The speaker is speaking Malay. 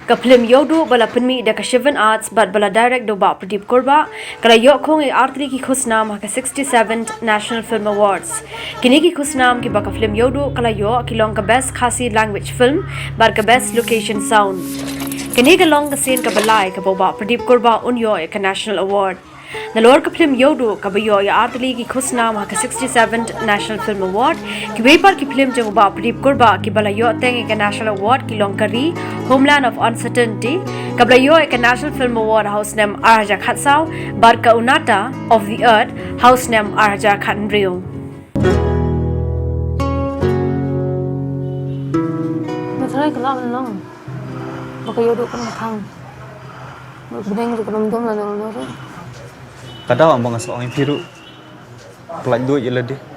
Ka Phlim Iewduh bala pynmih da ka Shiven Arts but bala direct do ba Pradip Kurbah kala yok khung artli ki Khusnam ha ka 67th National Film Awards. Kine ki Khusnam ki ba ka Phlim Iewduh kala yo ki long ka best Khasi Language Film bar ka best location sound. Kine ka long ka scene ka balai ka ba Pradip Kurbah unyo ka National Award. Nalor ka Phlim Iewduh ka bayo ya artli ki Khusnam ha ka 67th National Film Award ki wepar ki film jang ba Pradip Kurbah ki bala yo teng ka National Award ki long kari Homeland of Uncertainty ka bala yo ka National Film Award house name Arhaja Khatsau bar ka Unata of the Earth house name Arhaja Khanrio. Matharai kalam long. Baka Iewduh kan mathang. Bideng ri kadom-dom la long. Kadang abang asal orang piru pelaj duit je lah dia.